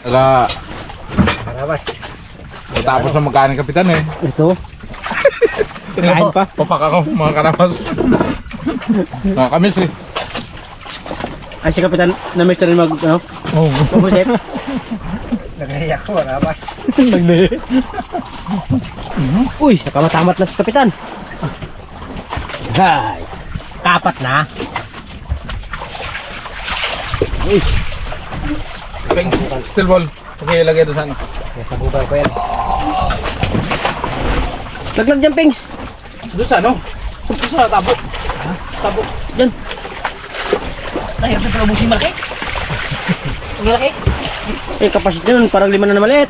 Ala, Karabas. tapos na magkain kapitan eh. Ito. Kain pa. Papak ako mga karabas. Nakakamis eh. Ay si Kapitan na may rin mag, ano? Oo. Mabusit. Nagaiyak ko, Karabas. Nagli. Uy, nakamatamat na si Kapitan. Hay. Kapat na. Uy. Peng, steel ball. Okay, lagay doon sa ano. Nasa bubay ko yan. Laglag dyan, Pengs. Doon sa ano? Doon sa tabo. Ha? Tabo. Dyan. Nahirap na pala busing malaki. Malaki? Eh, kapasite nun, parang 5 na maliit.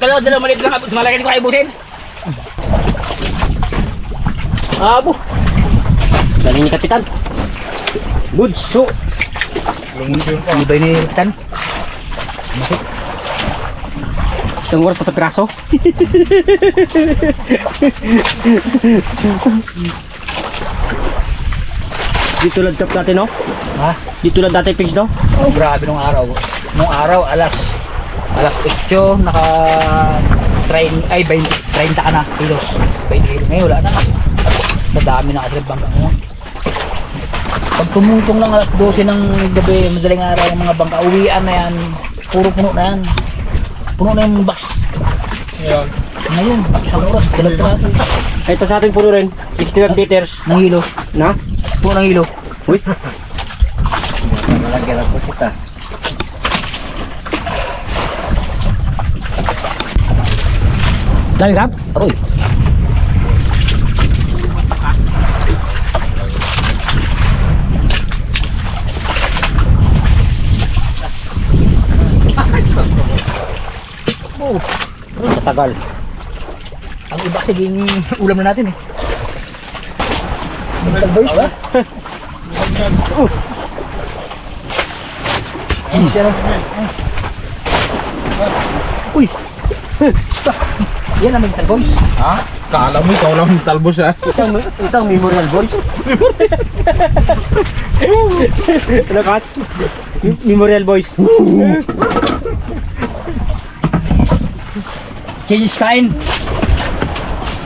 Kalau dala maliit lang, malaki ko ay busin. Abo. Galing ni Kapitan. Good so. Lumunod yun pa. Di ba ini Kapitan? Isang oras sa piraso. Dito lang tap natin, no? Ha? Dito lang dati, Pengs, no? Oh, grabe nung araw. Nung araw, alas 8, naka 30 ka na kilos. 20 kilos. Ngayon, wala na. Madami na kasi bangka ngayon. Pag tumutong lang alas 12 ng gabi, madaling araw, yung mga bangka, uwian na yan. Puro puno na yan. Puno na yung box. Ngayon. Ngayon, isang oras, dalag pa natin. Ito sa ating puno rin. 61 liters. Ng hilo. Na? Puno ng hilo. Uy. Malagyan ako kita. Dali kap? Aroy. Oh, Matagal. ang iba siging ulam na natin eh. Boys. Siya lang. Uy. Yan ang mental boys. Ha? Kala mo ikaw lang yung talbos ha? Itang memorial boys. Ano, Kats? Memorial boys. Change kain.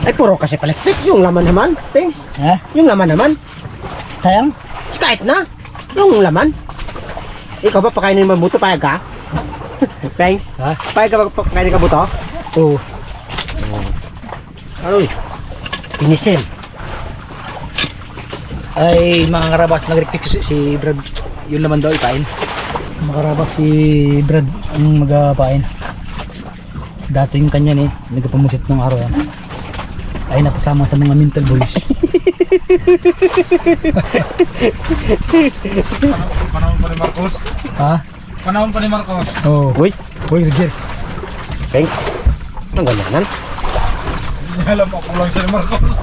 Ay, puro kasi palikpik. Yung laman naman, Pengs. Ha? Yung laman naman. Sayang? Kahit na. Yung laman. Ikaw ba pakainin ng mabuto? Payag ka? Pengs? Ha? Payag ka ba pakainin ka buto? Oo. Aroy. Pinisin. Ay, mga karabas, nag-request si Brad. Yun naman daw ipain. Mga karabas, si Brad ang mag-pain. Dati yung kanya ni, nagpamusit ng araw yan. Ay nakasama sa mga mental boys. Panahon pa ni Marcos. Ha? Panahon pa ni Marcos. Oo. Uy. Uy, Roger. Pengs. Ang ganyanan. Hindi alam ako lang siya ni Marcos.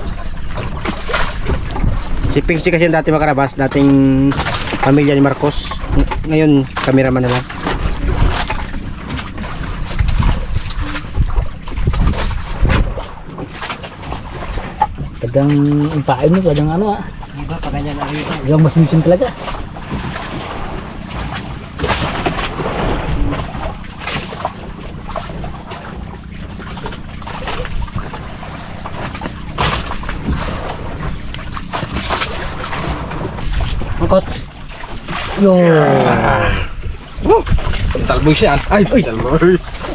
Si Pengs kasi yung dati makarabas. Dating pamilya ni Marcos. Ngayon, kameraman na lang. Kadang ipain mo, kadang ano ah. Diba, pag ganyan na rin. Yung masinsin talaga. Angkot. Yung. Talbos yan. Ay, talbos.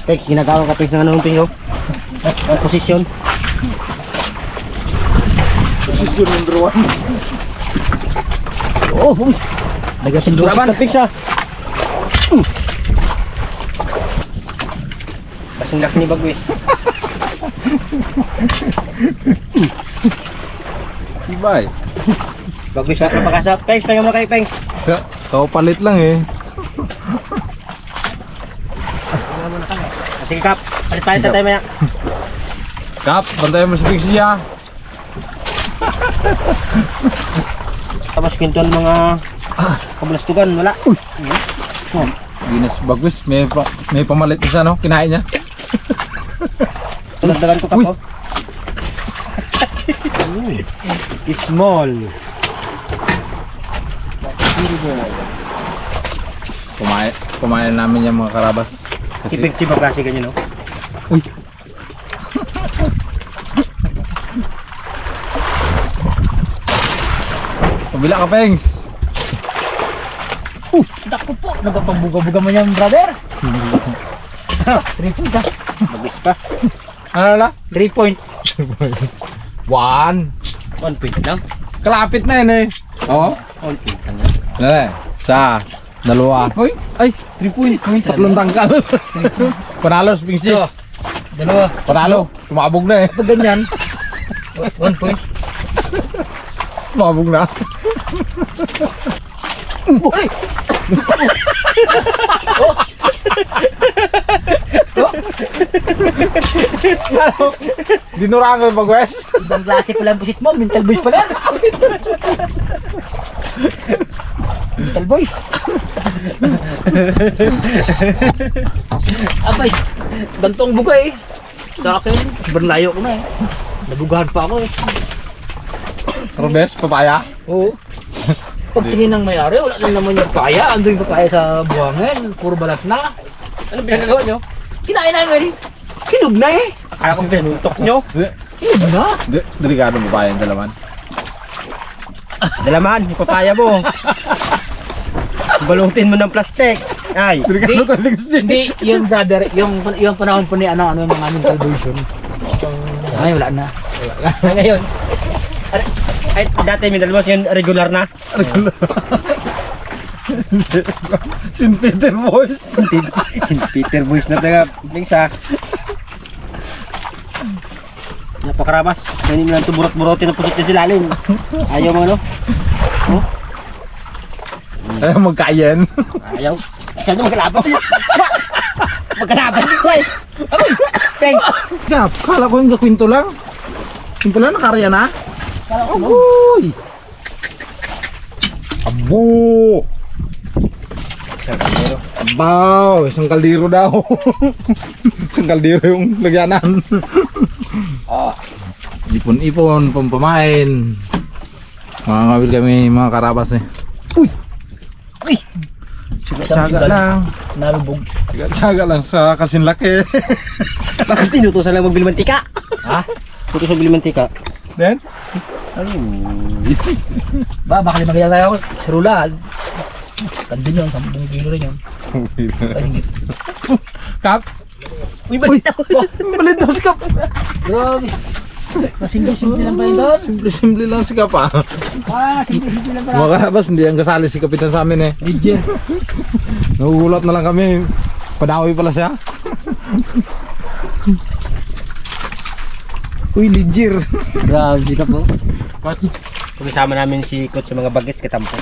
Pengs, ginagawa ka Pengs ng anong Pengs, oh. Posisyon. Posisyon number 1. Oh, uy. Nagkasindura man. Pengs, ah. Kasing laki ni Bagwis. Ibay. Bagwis na kapakasap. Pengs, pengen mo kay Pengs. Kau palit lang eh. Sige, Kap. Palit-palit na tayo maya. Kap, bantayan mo si Pixie ha. Tapos kintuan mga kabulastugan. Wala. Ginas Bagwis, may pamalit na siya no, kinain niya. Dagdagan ko, Kap, oh. Small. Kumain namin yung mga karabas. Kasi, Ipekti ba klase ganyan, no? uy! Pabila ka, Pengs! Naku po, nagpambuga-buga mo yan, brother. 3 point ah. Bagis pa. Ano na? 3 point. 1. 1 point lang. Kalapit na yun eh. Oo. 1 point lang. Dali. Sa 2. Point? Ay, 3 point. Tatlong tangkal. Panalo, Spingsi. So, 2. Panalo. Tumabog na eh. Pag ganyan, 1 point. Tumabog na. Ay! Dinurangan pag Wes. Ibang klase pala ang busit mo, mental boys pala. Mental boys. Abay, gantong buga eh. Sa akin, sobrang layo ko na eh. Nabugahan pa ako eh. Robes, papaya. Oo. Pag tingin ng may-ari, wala na naman yung papaya. Ando yung papaya sa buhangin, puro balat na. Ano pinagagawa nyo? Kinain namin eh. Hinog na eh. Akala ko pinuntok nyo. Hinog na. Delikado papaya yung dalaman. Dalaman, yung papaya mo. Balutin mo ng plastic. Ay. Delikado ka din. Hindi, yung brother, yung panahon po ni ano yung mga mental version. Ay, wala na. Ngayon. Ay, dati may dalawang yun regular na. Sin Peter Boys. Peter Boys na taga. Lingsa. Napakarabas. Hindi mo lang ito burot-burotin na pusit na silalim. Ayaw mo ano? Oh? Ayaw magkayan. Ayaw. Siya na magkalaban. Magkalaban. Ay! Thanks. Gap, kala ko yung kwento lang. Kwento lang, nakarya na. Uy! Abo! Abaw! Isang kaldero daw. Isang kaldero yung lagyanan. Ipon-ipon, pampamain. Mangangabil kami mga karabas eh. Uy! Uy! Tsaga lang. Nalubog. Tsaga lang sa kasinlaki. Bakit tinutusan lang magbili mantika? Ha? Tinutusan magbili mantika. Then? Baka limang kaya tayo sa rula. Tandin yun, 10 kilo rin yun. Ay, hindi. Kap? Uy, balit ako. Balit daw si Kap. Grabe. Simple lang ba yun doon? Simple lang si Kap ah. Simple lang pala. Mga karabas, hindi ang kasali si Kapitan sa amin eh. Legit. Nagugulat na lang kami. Padawi pala siya. Uy, legit. Grabe ka po. Coach, kumisama namin si Coach sa mga bagets katampo.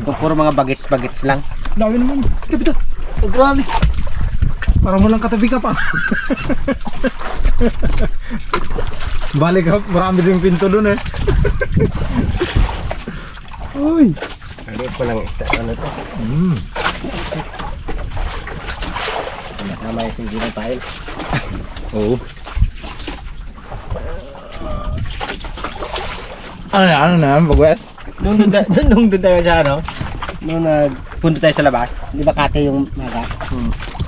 Kung puro mga bagets lang. Dami naman. Kapitan. Grabe. Parang walang katabi ka pa. Balik ka, marami din pinto dun eh. Uy. Ano pa lang ano to? Tama yung hindi na tayo. Oo. Ano na, Bagwes? Nung doon tayo sa ano, nung nagpunta tayo sa labas, di ba kate yung maga?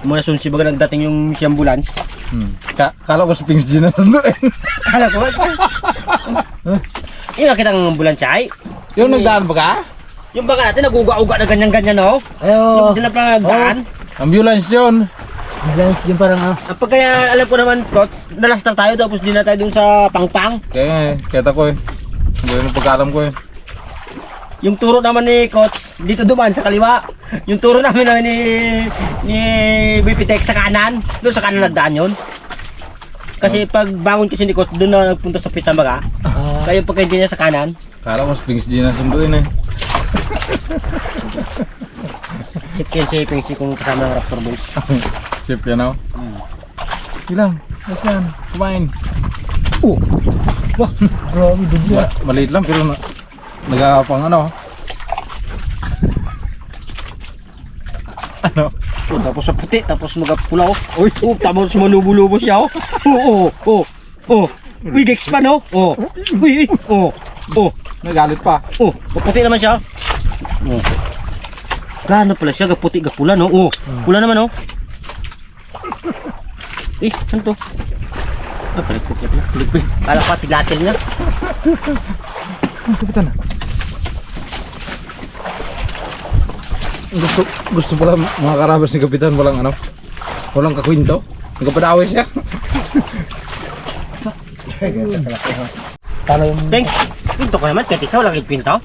Muna sunsi baga nagdating yung si ambulance. Kala ko sa Pings G na nandun eh. Kala ko, yung nakita ng ambulance ay, Yung nagdaan ba ka? yung baga natin naguga-uga na ganyan-ganyan no? Ayo. Yung di na pa nagdaan. Ambulance yun. Ambulance yung parang Ang pagkaya alam ko naman, Coach, nalastar tayo tapos di na tayo dun sa pangpang. Kaya kita ko eh. Hindi yung pagkalam ko eh. Yung turo naman ni Coach, dito duman sa kaliwa. Yung turo namin na ni BPTEC sa kanan. Doon sa kanan nagdaan yun. Kasi pag bangon kasi ni Coach, doon na nagpunta sa Pitamaga. Kaya yung pagkain niya sa kanan, Kala ko sa Pings G na sunduin eh. shaping si kung kasama ng Raptor Boys. Sip yan ako. Ilang. Mas yan. Kumain. wah, grabe dugya. Maliit lang pero nagapang ano. Ano? Tapos sa puti, tapos magapula oh. Uy, tapos malubo-lubo siya oh. Uy, gex pa no? Uy. Nagalit pa. Puti naman siya. Gana pala siya, gaputi, gapula, no? Oh, pula naman, no? Eh, saan to? Ah, palikpik na. Palikpik. Kala ko tiglatil niya. Kapitan. Gusto pala mga karabas ni Kapitan walang kakwinto. Nagpapadaway siya. Talo yung... Thanks. Pinto ko naman, kahit isa, walang pinto.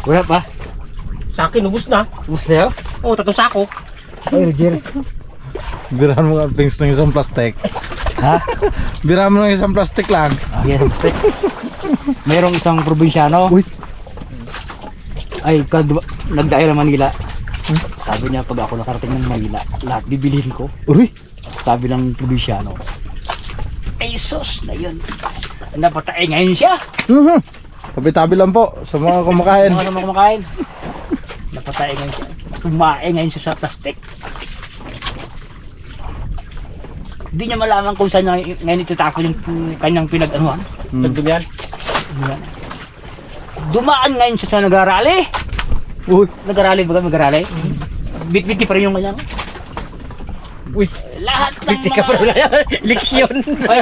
Wala pa. Sa akin, ubus na. Gusto nyo? Oo, 3 sako. Ay, Roger. Birahan mo nga pings ng isang plastic. Ha? Birahan mo ng isang plastic lang. Yes. Mayroong isang probinsyano. Uy. Ay, nagdayo ng Manila. Sabi niya, pag ako nakarating ng Manila, lahat bibilihin ko. Uy. Sabi ng probinsyano. Ay, sus na yun. Napatay ngayon siya. Tabi-tabi lang po sa mga kumakain. Mga naman kumakain. Napatay ngayon siya. Kumain ngayon siya sa plastic. Hindi niya malaman kung saan niya ngayon itatapon yung kanyang pinag-anuhan. Nagdumihan. Dumaan ngayon siya sa nag-arali. Uy. Nag-arali ba? Nag-arali? Bit-biti pa rin yung kanyang. Uy. Lahat ng Piti ka pa rin yan. Leksyon. Ay,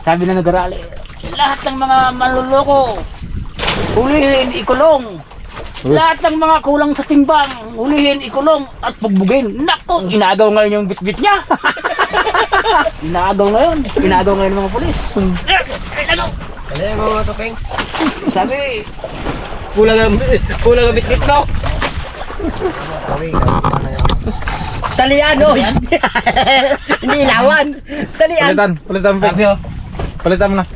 sabi na nag-arali. Lahat ng mga manluloko, hulihin, ikulong. Lahat ng mga kulang sa timbang, hulihin, ikulong at bugbugin. Naku, inagaw ngayon yung bit-bit niya. Inagaw ngayon ng mga pulis. Ano? Ano yung mga topeng? Sabi, Kulang ang bit-bit, no? Talian, no? Yan. Hindi ilawan. Talian. Palitan mo. Sabi, oh, Palitan mo na.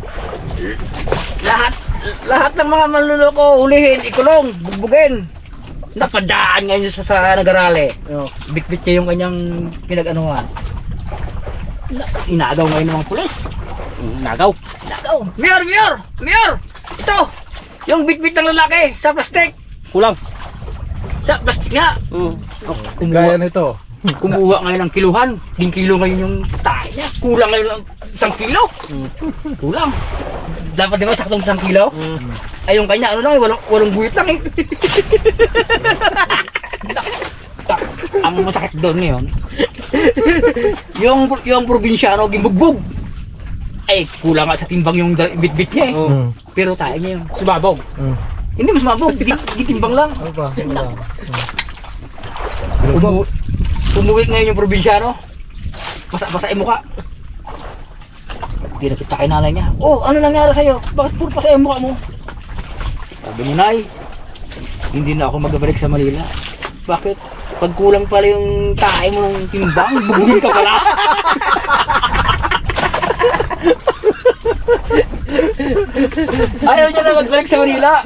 lahat ng mga manluloko, hulihin, ikulong, bugbugin. Napadaan ngayon sa nag-arali. Bit-bit niya yung kanyang pinag-anuhan. Inagaw ngayon ng mga pulis. Nagaw. Mayor! Ito! Yung bit-bit ng lalaki sa plastic. Kulang. Sa plastic nga. Gaya nito. Kumuha ngayon ng kiluhan. 10 kilo ngayon yung tayo niya. Kulang ngayon ng 1 kilo. Kulang. Dapat din mo saktong 1 kilo. Ay yung kanya, ano lang, walong guhit lang eh. Ang masakit doon ngayon, yung probinsyano gibugbog. Ay, kulang nga sa timbang yung bit-bit niya eh. Pero tayo niya yung sumabog. Hindi mo sumabog, gitimbang lang. Ano ba? Umuwi ngayon yung probinsyano. Basa-basa yung mukha. Hindi na kita kay nanay niya. Oh, ano nangyari sa'yo? Bakit puro pasa yung mukha mo? Sabi ni Nay, hindi na ako magbabalik sa Manila. Bakit? Pag kulang pala yung tae mo ng timbang, bubugin ka pala. Ayaw niya na magbalik sa Manila.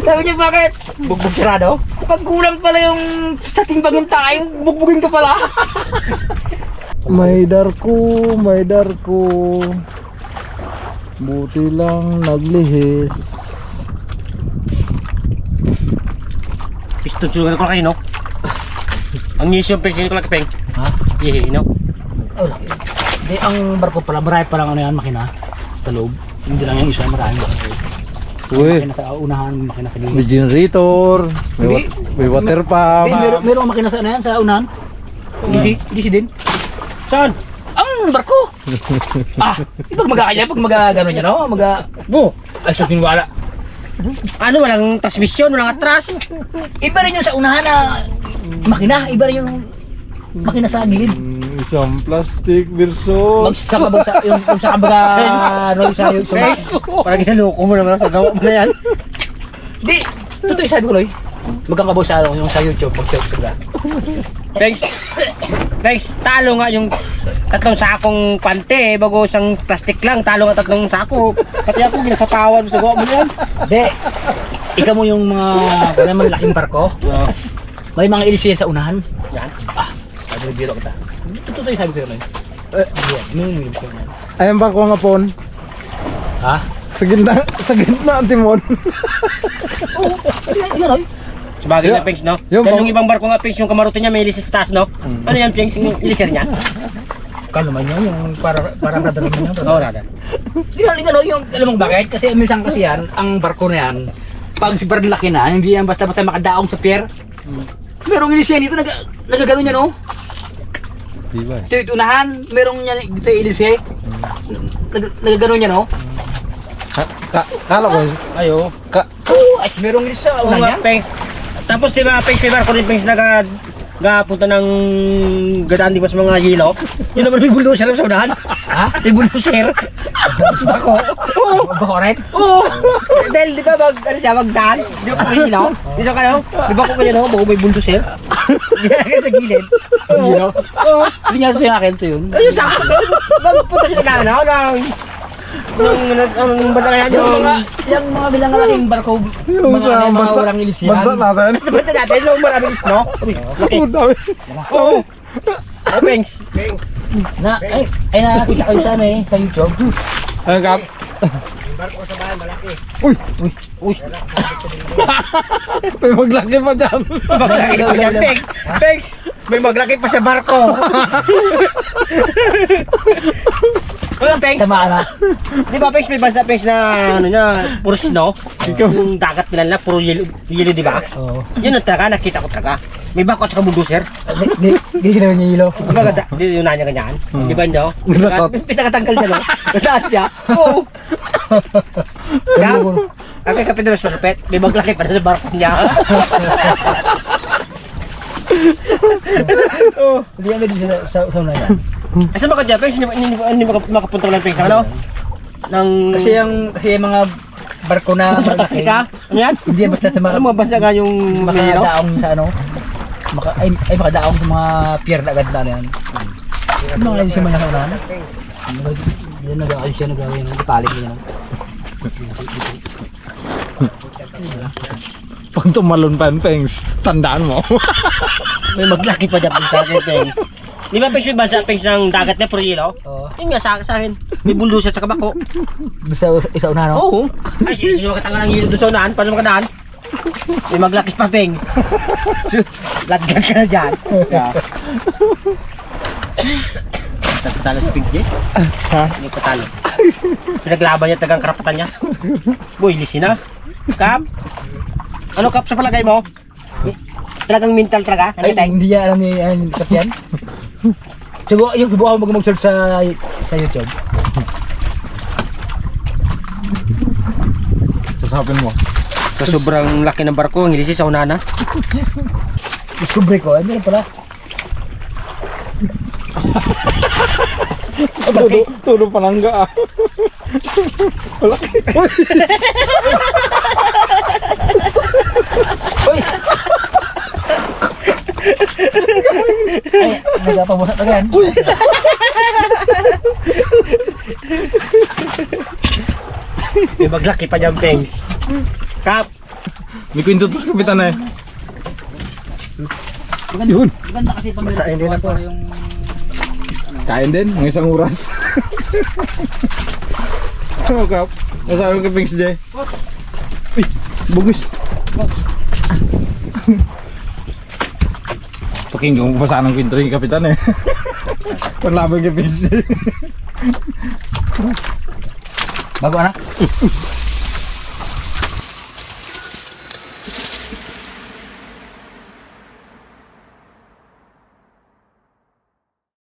Sabi niya, bakit? Bugbog sarado. Pag kulang pala yung sa timbang yung tae, bugbugin ka pala. May darko. Buti lang naglihis. Piston sugar ko kayo, no? Ang news yung peng ko lang kapeng. Ha? Ihi, no? Oh, di ang barko pala, marami pa lang ano yan, makina sa loob. Hindi lang yung isa, marami makina. Uy. Makina sa unahan, makina sa May gilid. generator. Hindi. May water pump. Hindi, meron makina sa ano yan, sa unahan. Hindi din. Saan? Ang barko! Pag magkakanya, pag magagano niya, no? Ay, so tinwala. Ano, walang transmission, walang atras. Iba rin yung sa unahan na makina, iba rin yung makina sa gilid. Isang plastic version. Magsakabag sa yung sa kabaga ano yung sa Guys, parang ginaloko mo naman sa gawa mo na yan. Di, totoo sabi ko, Loy. Magkakabaw sa ano, yung sa YouTube, mag-search ka ba? Guys, talo nga yung 3 sakong pante, bago isang plastic lang, talo nga 3 sako. Pati ako ginasapawan sa gawa mo na yan. Hindi. Ikaw mo yung mga, kung naman laking barko, may mga ilisiya sa unahan. Yan. Biro kita. Totoo sabi ko, Loy. May ilisiya na. Ayan ba ko nga pon? Ha? Sa gitna ang timon. Oo, hindi Loy. Sabagay na, Pengs, no? Yung Yung ibang barko nga, Pengs, yung kamarote niya may ilis sa taas, no? Ano yan, Pengs, yung ilisir niya? Kaluman yun, yung parang radar naman yun. Oo, radar. Hindi na, yung, alam mo bakit? Kasi minsan kasi yan, ang barko na yan, pag sobrang laki na, hindi yan basta-basta makadaong sa pier. Merong ilis yan dito, nagagano niya, no? Di ba? Ito unahan, merong niya sa ilis eh. Nagagano niya, no? Kala ko, Ayo. Ay, merong ilis sa Oo unahan nga, Pengs. Tapos di ba, Pengs, may barko rin, Pengs, nagapunta ng gadaan di ba sa mga yelo? Yun naman may bulldozer sa unahan. Ha? May bulldozer. Tapos bako. Oo. Bako rin? Oo. Dahil di ba magdaan? Di ba kung yelo? Di ba kayo? Di ba kung kayo no? Bago may bulldozer? Ginagay sa gilid. Oo. Oo. Hindi nga sa akin ito yun. Ayun sa akin. Magpunta sila na, ng banalayan Yung mga bilang malaking barko, mga walang ilis yan. bansa natin. Sa bansa natin, yung maraming snow. Laki. Oh, dami. Oo. Oh, Pengs. Ay nakakita ko yung sa ano eh, sa YouTube. Ano Kap? Yung barko sa bahay, malaki. Uy, May maglaki pa dyan. Maglaki pa yan, Pengs. Pengs, may maglaki pa sa barko. Wala, Pengs. tamaan na. Di ba, Pengs, may bansa, Pengs, na ano niya, puro snow. Yung dagat nila na, puro yelo, di ba? Oo. Yun ang talaga, nakita ko talaga. May bako at saka bulldozer. Hindi ginawa niya ilo. Maganda, di yun na niya ganyan. Di ba nyo? Nilakot. Pinakatanggal siya, no? Nasaan siya? Oo. Kaya, ang kapit na mas malupit, may maglaki pa na sa barko niya. Hindi ano din sa una yan. Asa ba ka dyan, Pengs? Hindi makapunta ko lang, Pengs, ano? Kasi yung mga barko na malaki, Afrika? Ano yan? hindi yan basta sa mga Ano mga bansa nga yung Manilo? makadaong sa ano, makadaong sa mga pier na agad na yan. Ano nga yun siya man nasa unahan? Yan nag-aayos siya, nag-aayos yung taling niya. Pag tumalon pa yung Pengs, tandaan mo. May maglaki pa dyan, Pengs, sa akin, Pengs. Di ba, Pengs, may bansa, Pengs, ng dagat na, puro yelo? Oo. Yun nga, sa akin. May bulldozer sa kabako. Sa isa unahan, no? Oo. Ay, sino makatanggal ng yelo doon sa unahan? Paano makadaan? May maglaki pa, Peng. Lagyan ka na dyan. Patalo si Pink J? Ha? Hindi patalo. Pinaglaban niya tagang karapatan niya. Boy, lisi na. Kap? Ano, Kap, sa palagay mo? Talagang mental talaga? Ano, Ay, Teng? hindi niya alam ni Kapyan. Subukan mo mag-search sa YouTube. Sasapin mo. Sa sobrang laki ng barko, ang ilisi sa unahan na. Discovery ko, hindi na pala. Tulo palangga ah. Uy! Ay, nagpapabuhat na yan. Uy! May maglaki pa dyan, Peng. Kap! May kwento to kapitan eh. Yun! Maganda kasi pag Basta hindi na po. yung... Kain din, mga isang oras. Ano Kap? Masabi ko kay Pengs J. Uy, bugus. Pakinggan ko pa sana ang kwento yung kapitan eh. Panlaban kay Pengs J. Bago anak?